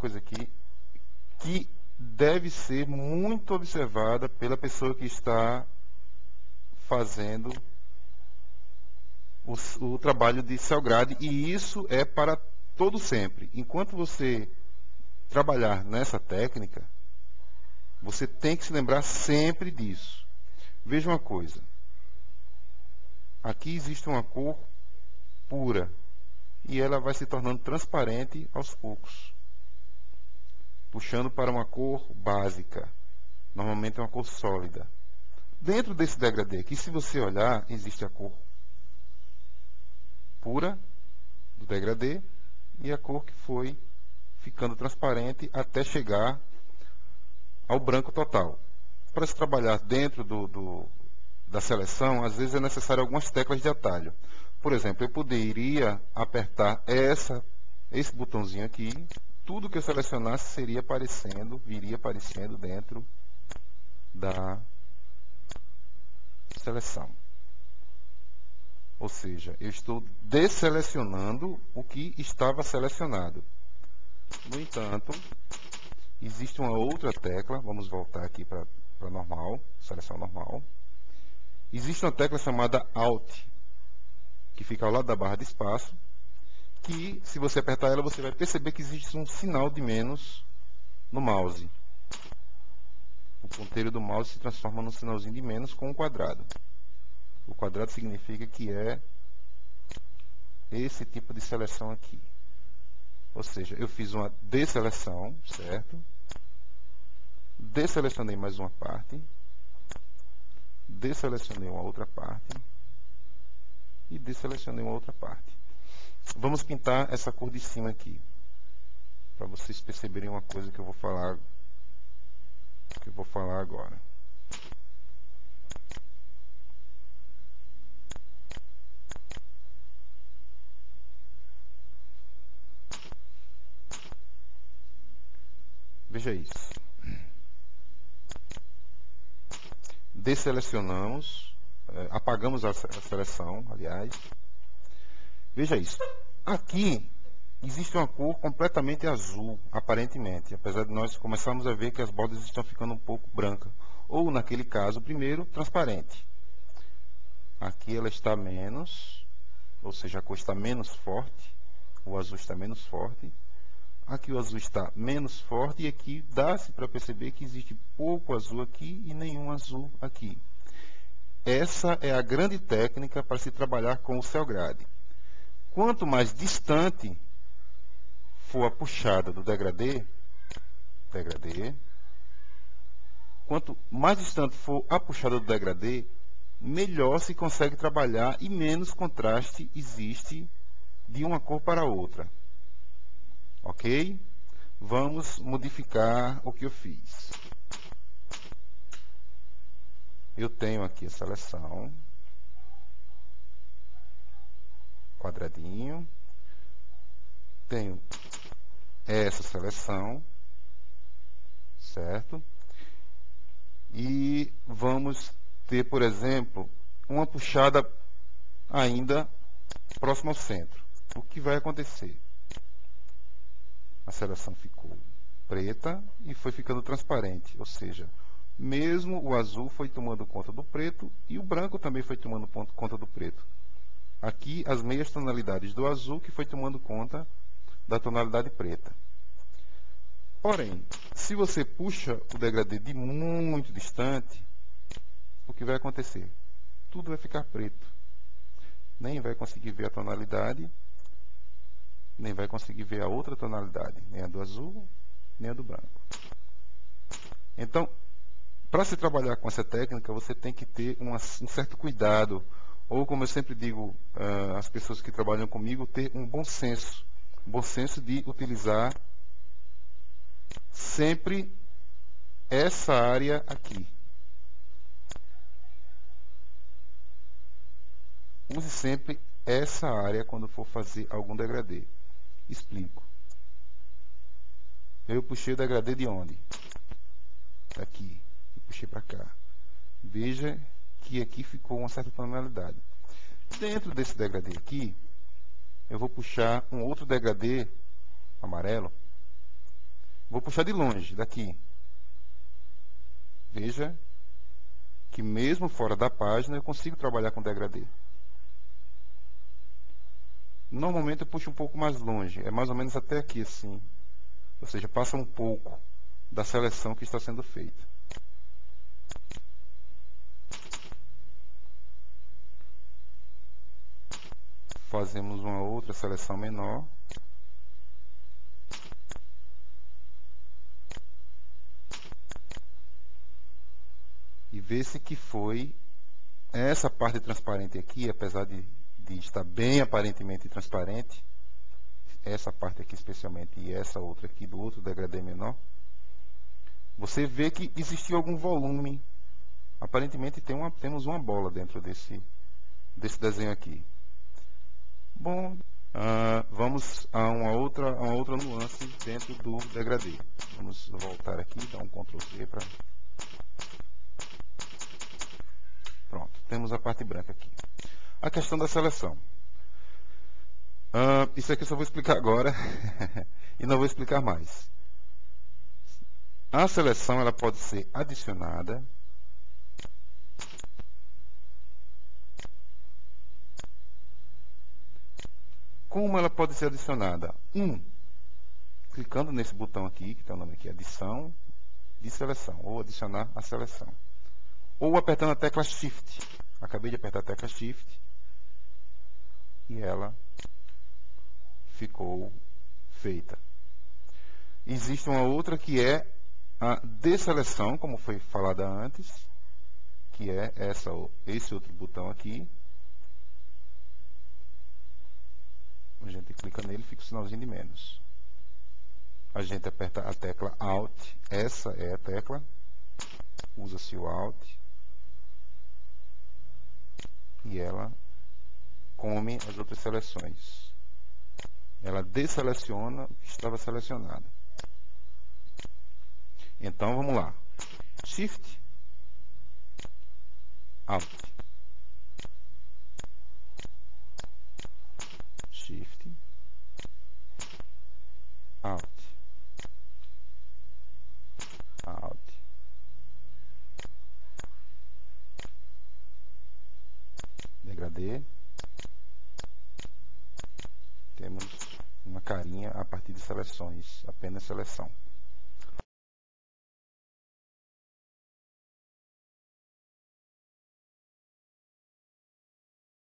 coisa aqui que deve ser muito observada pela pessoa que está fazendo o trabalho de cel grade, e isso é para todo sempre. Enquanto você trabalhar nessa técnica, você tem que se lembrar sempre disso. Veja uma coisa. Aqui existe uma cor pura e ela vai se tornando transparente aos poucos, puxando para uma cor básica. Normalmente é uma cor sólida. Dentro desse degradê aqui, se você olhar, existe a cor pura do degradê e a cor que foi ficando transparente até chegar ao branco total. Para se trabalhar dentro da seleção, às vezes é necessário algumas teclas de atalho. Por exemplo, eu poderia apertar esse botãozinho aqui, tudo que eu selecionasse viria aparecendo dentro da seleção. Ou seja, eu estou desselecionando o que estava selecionado. No entanto, existe uma outra tecla, vamos voltar aqui para normal, seleção normal. Existe uma tecla chamada Alt, que fica ao lado da barra de espaço, que se você apertar ela, você vai perceber que existe um sinal de menos no mouse. O ponteiro do mouse se transforma num sinalzinho de menos com um quadrado. O quadrado significa que é esse tipo de seleção aqui. Ou seja, eu fiz uma desseleção, certo? Desselecionei mais uma parte. Desselecionei uma outra parte. E desselecionei uma outra parte. Vamos pintar essa cor de cima aqui, para vocês perceberem uma coisa que eu vou falar agora. Veja isso. Desselecionamos, apagamos a seleção, aliás. Veja isso. Aqui existe uma cor completamente azul, aparentemente, apesar de nós começarmos a ver que as bordas estão ficando um pouco brancas. Ou, naquele caso, primeiro, transparente. Aqui ela está menos, ou seja, a cor está menos forte, o azul está menos forte. Aqui o azul está menos forte e aqui dá-se para perceber que existe pouco azul aqui e nenhum azul aqui. Essa é a grande técnica para se trabalhar com o cel grade. Quanto mais distante for a puxada do degradê, quanto mais distante for a puxada do degradê, melhor se consegue trabalhar e menos contraste existe de uma cor para outra. Ok? Vamos modificar o que eu fiz. Eu tenho aqui a seleção. Quadradinho. Tenho essa seleção. Certo? E vamos ter, por exemplo, uma puxada ainda próxima ao centro. O que vai acontecer? A seleção ficou preta e foi ficando transparente, ou seja, mesmo o azul foi tomando conta do preto e o branco também foi tomando conta do preto. Aqui as meias tonalidades do azul que foi tomando conta da tonalidade preta. Porém, se você puxa o degradê de muito distante, o que vai acontecer? Tudo vai ficar preto. Nem vai conseguir ver a tonalidade, nem vai conseguir ver a outra tonalidade, nem a do azul, nem a do branco. Então, para se trabalhar com essa técnica, você tem que ter um certo cuidado, ou como eu sempre digo às pessoas que trabalham comigo, ter um bom senso de utilizar sempre essa área aqui. Use sempre essa área quando for fazer algum degradê. Explico. Eu puxei o degradê de onde? Daqui. E puxei para cá. Veja que aqui ficou uma certa tonalidade. Dentro desse degradê aqui, eu vou puxar um outro degradê amarelo Vou puxar de longe, daqui. Veja que mesmo fora da página eu consigo trabalhar com degradê. Normalmente eu puxo um pouco mais longe, é mais ou menos até aqui assim. Ou seja, passa um pouco da seleção que está sendo feita. Fazemos uma outra seleção menor. E vê-se que foi essa parte transparente aqui, apesar de estar bem aparentemente transparente, essa parte aqui especialmente e essa outra aqui do outro degradê menor, você vê que existiu algum volume. Aparentemente temos uma bola dentro desse desenho aqui. Bom, vamos a uma outra nuance dentro do degradê. Vamos voltar aqui, dar um Ctrl Z para... Pronto, temos a parte branca aqui. A questão da seleção. Isso aqui eu só vou explicar agora e não vou explicar mais. A seleção ela pode ser adicionada como ela pode ser adicionada? Clicando nesse botão aqui, que tem o nome aqui, adição de seleção, ou adicionar a seleção. Ou apertando a tecla Shift. Acabei de apertar a tecla Shift e ela ficou feita. Existe uma outra que é a desseleção, como foi falada antes, que é esse outro botão aqui. A gente clica nele e fica o sinalzinho de menos. A gente aperta a tecla Alt, essa é a tecla, usa-se o Alt, e ela come as outras seleções. Ela desseleciona o que estava selecionado. Então vamos lá. Shift, Alt, Shift, Alt, Alt, degradê. Temos uma carinha a partir de seleções, apenas seleção.